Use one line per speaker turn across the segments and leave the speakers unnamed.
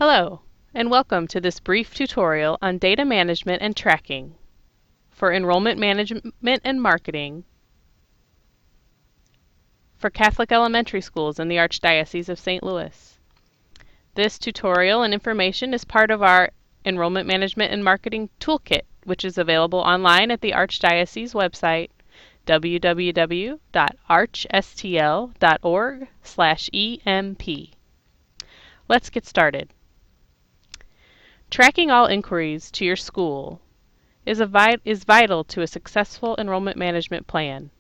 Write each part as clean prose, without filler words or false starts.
Hello, and welcome to this brief tutorial on data management and tracking for enrollment management and marketing for Catholic elementary schools in the Archdiocese of St. Louis. This tutorial and information is part of our Enrollment Management and Marketing Toolkit, which is available online at the Archdiocese website, www.archstl.org/emp. Let's get started. Tracking all inquiries to your school is vital to a successful enrollment management plan.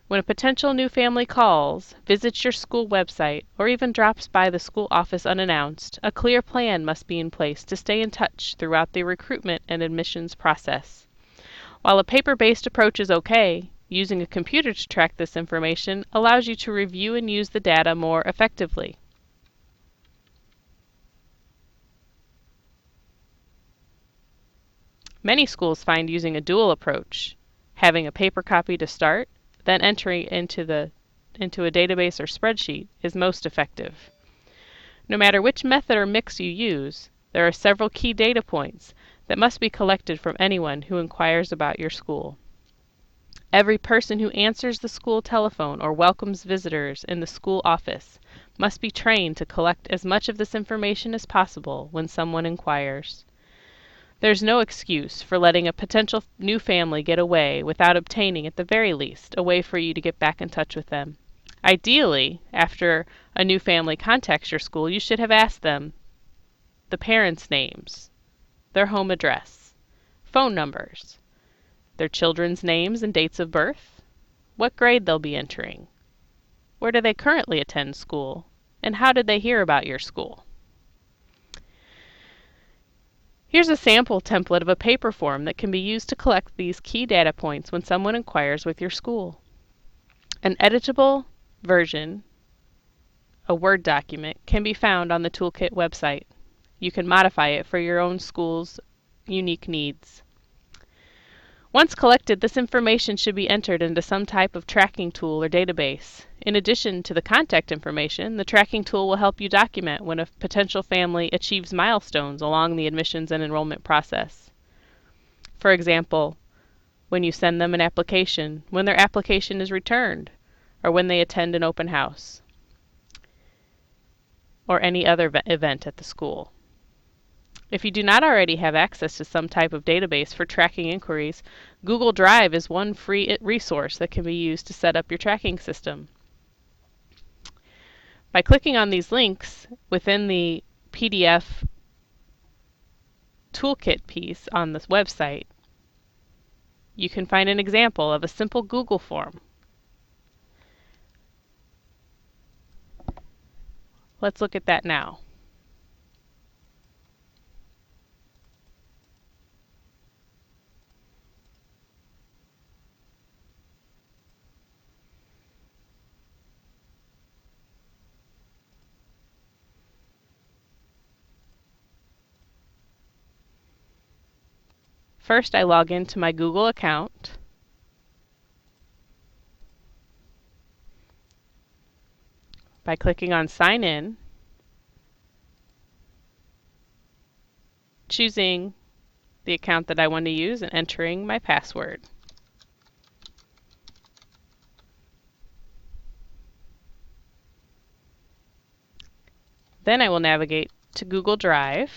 When a potential new family calls, visits your school website, or even drops by the school office unannounced, a clear plan must be in place to stay in touch throughout the recruitment and admissions process. While a paper-based approach is okay, using a computer to track this information allows you to review and use the data more effectively. Many schools find using a dual approach, having a paper copy to start, then entering into a database or spreadsheet, is most effective. No matter which method or mix you use, there are several key data points that must be collected from anyone who inquires about your school. Every person who answers the school telephone or welcomes visitors in the school office must be trained to collect as much of this information as possible when someone inquires. There's no excuse for letting a potential new family get away without obtaining, at the very least, a way for you to get back in touch with them. Ideally, after a new family contacts your school, you should have asked them the parents' names, their home address, phone numbers, their children's names and dates of birth, what grade they'll be entering, where do they currently attend school, and how did they hear about your school. Here's a sample template of a paper form that can be used to collect these key data points when someone inquires with your school. An editable version, a Word document, can be found on the Toolkit website. You can modify it for your own school's unique needs. Once collected, this information should be entered into some type of tracking tool or database. In addition to the contact information, the tracking tool will help you document when a potential family achieves milestones along the admissions and enrollment process. For example, when you send them an application, when their application is returned, or when they attend an open house, or any other event at the school. If you do not already have access to some type of database for tracking inquiries, Google Drive is one free resource that can be used to set up your tracking system. By clicking on these links within the PDF Toolkit piece on this website, you can find an example of a simple Google form. Let's look at that now. First, I log into my Google account. By clicking on Sign In, choosing the account that I want to use, and entering my password. Then I will navigate to Google Drive.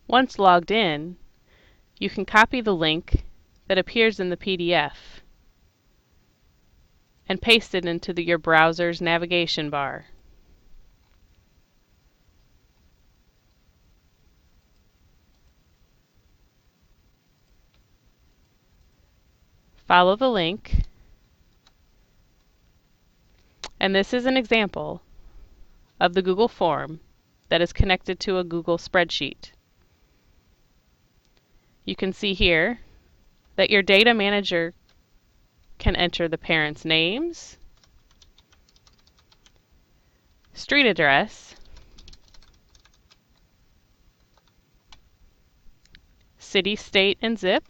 Once logged in, you can copy the link that appears in the PDF and paste it into your browser's navigation bar. Follow the link, and this is an example of the Google form that is connected to a Google spreadsheet. You can see here that your data manager can enter the parents' names, street address, city, state, and zip,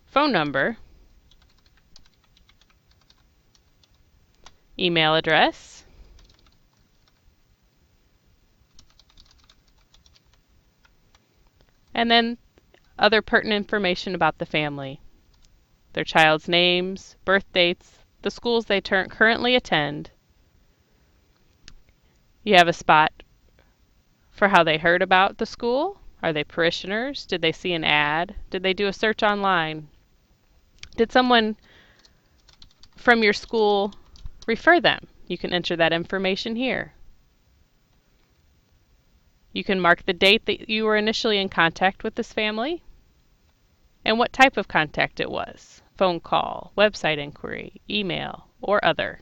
phone number, email address, and then other pertinent information about the family. Their child's names, birth dates, the schools they currently attend. You have a spot for how they heard about the school. Are they parishioners? Did they see an ad? Did they do a search online? Did someone from your school refer them? You can enter that information here. You can mark the date that you were initially in contact with this family and what type of contact it was: phone call, website inquiry, email, or other.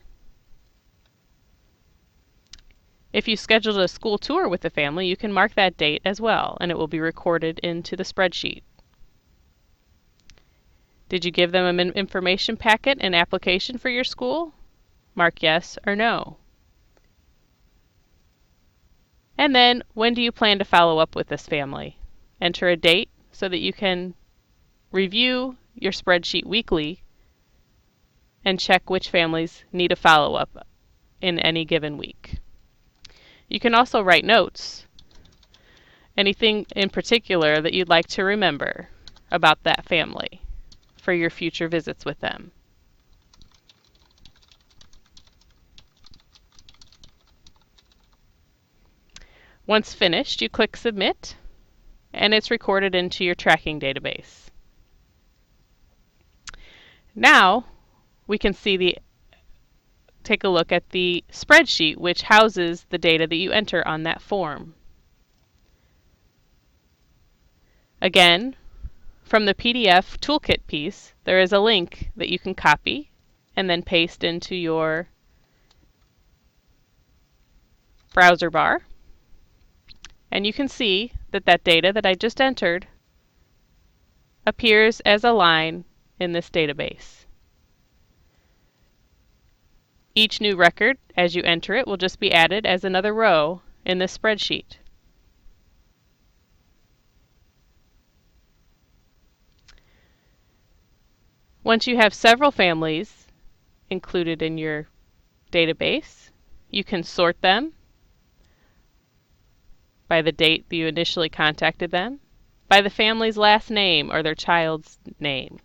If you scheduled a school tour with the family, you can mark that date as well, and it will be recorded into the spreadsheet. Did you give them an information packet and application for your school? Mark yes or no. And then, when do you plan to follow up with this family? Enter a date so that you can review your spreadsheet weekly and check which families need a follow-up in any given week. You can also write notes, anything in particular that you'd like to remember about that family for your future visits with them. Once finished, you click Submit, and it's recorded into your tracking database. Now, we can take a look at the spreadsheet, which houses the data that you enter on that form. Again, from the PDF Toolkit piece, there is a link that you can copy and then paste into your browser bar. And you can see that that data that I just entered appears as a line in this database. Each new record, as you enter it, will just be added as another row in this spreadsheet. Once you have several families included in your database, you can sort them by the date that you initially contacted them, by the family's last name or their child's name.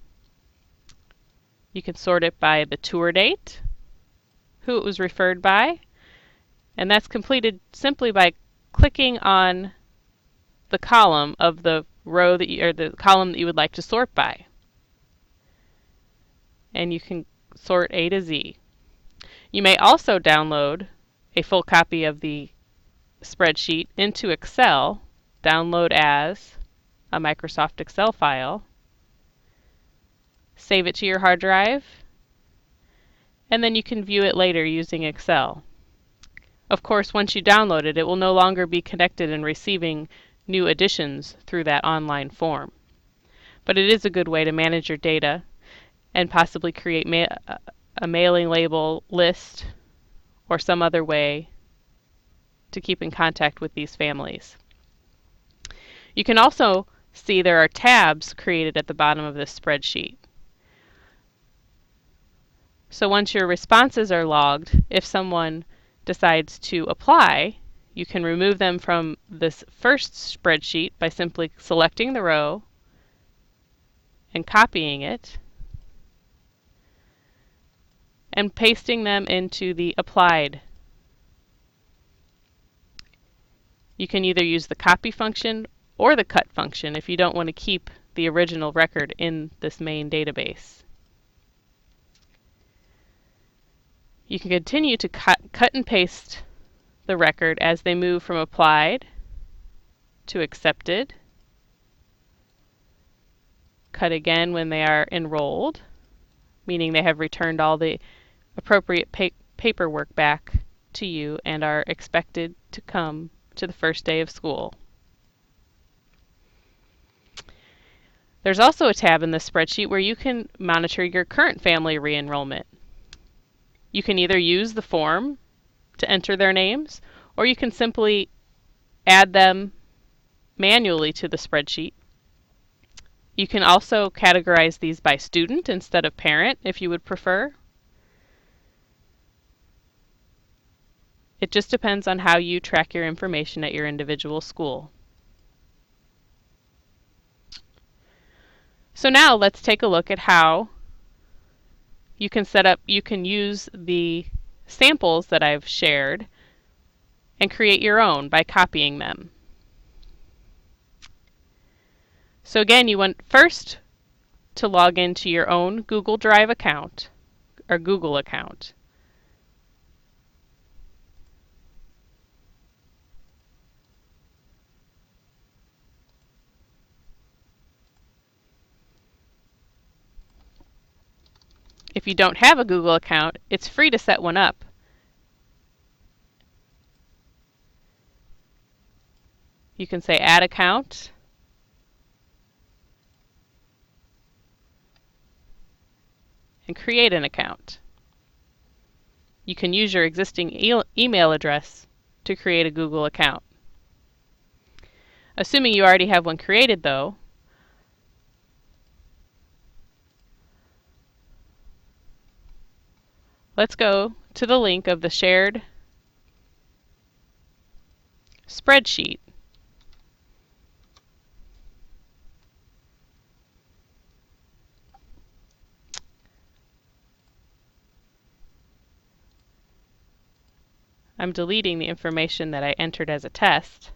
You can sort it by the tour date, who it was referred by, and that's completed simply by clicking on the column of the row that or the column that you would like to sort by. And you can sort A to Z. You may also download a full copy of the spreadsheet into Excel, download as a Microsoft Excel file, save it to your hard drive, and then you can view it later using Excel. Of course, once you download it, it will no longer be connected and receiving new additions through that online form. But it is a good way to manage your data and possibly create a mailing label list or some other way to keep in contact with these families. You can also see there are tabs created at the bottom of this spreadsheet. So once your responses are logged, if someone decides to apply, you can remove them from this first spreadsheet by simply selecting the row and copying it and pasting them into the applied. You can either use the copy function or the cut function if you don't want to keep the original record in this main database. You can continue to cut and paste the record as they move from applied to accepted, cut again when they are enrolled, meaning they have returned all the appropriate paperwork back to you and are expected to come to the first day of school. There's also a tab in the spreadsheet where you can monitor your current family re-enrollment. You can either use the form to enter their names, or you can simply add them manually to the spreadsheet. You can also categorize these by student instead of parent if you would prefer. It just depends on how you track your information at your individual school. So now let's take a look at how you can use the samples that I've shared and create your own by copying them. So again, you want first to log into your own Google Drive account or Google account. If you don't have a Google account, it's free to set one up. You can say Add Account, and create an account. You can use your existing email address to create a Google account. Assuming you already have one created though, let's go to the link of the shared spreadsheet. I'm deleting the information that I entered as a test.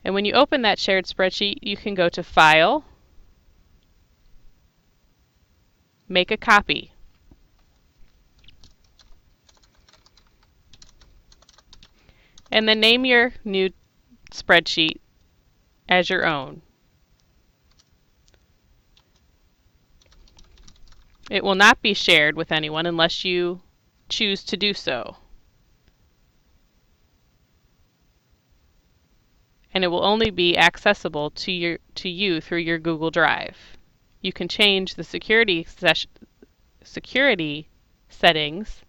And when you open that shared spreadsheet, you can go to File, Make a Copy. And then name your new spreadsheet as your own. It will not be shared with anyone unless you choose to do so. And it will only be accessible to you through your Google Drive. You can change the security settings.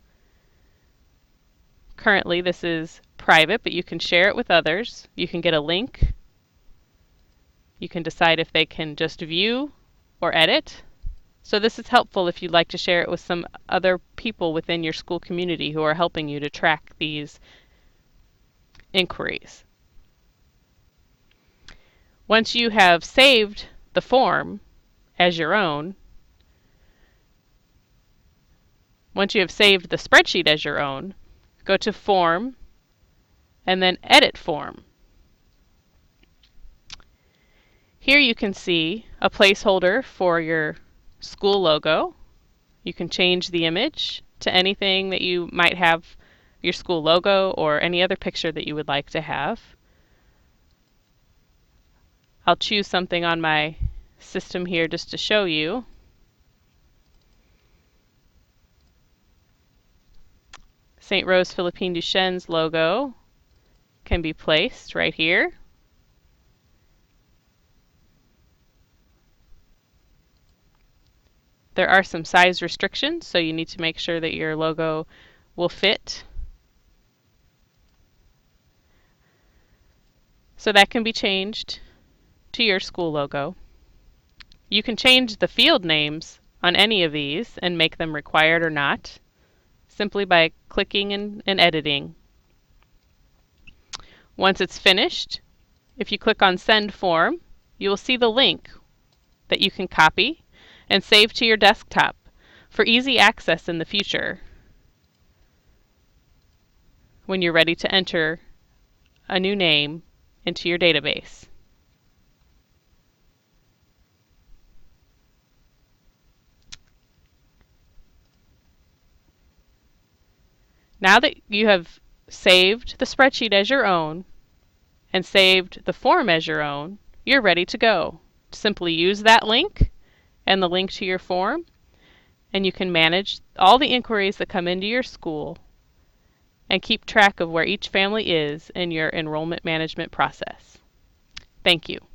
Currently this is private, but you can share it with others. You can get a link. You can decide if they can just view or edit. So this is helpful if you'd like to share it with some other people within your school community who are helping you to track these inquiries. Once you have saved the form as your own, once you have saved the spreadsheet as your own, go to Form and then Edit Form. Here you can see a placeholder for your school logo. You can change the image to anything that you might have, your school logo or any other picture that you would like to have. I'll choose something on my system here just to show you. St. Rose Philippine Duchenne's logo can be placed right here. There are some size restrictions, so you need to make sure that your logo will fit. So that can be changed to your school logo. You can change the field names on any of these and make them required or not, simply by clicking and editing. Once it's finished, if you click on Send Form, you will see the link that you can copy and save to your desktop for easy access in the future when you're ready to enter a new name into your database. Now that you have saved the spreadsheet as your own and saved the form as your own, you're ready to go. Simply use that link and the link to your form, and you can manage all the inquiries that come into your school and keep track of where each family is in your enrollment management process. Thank you.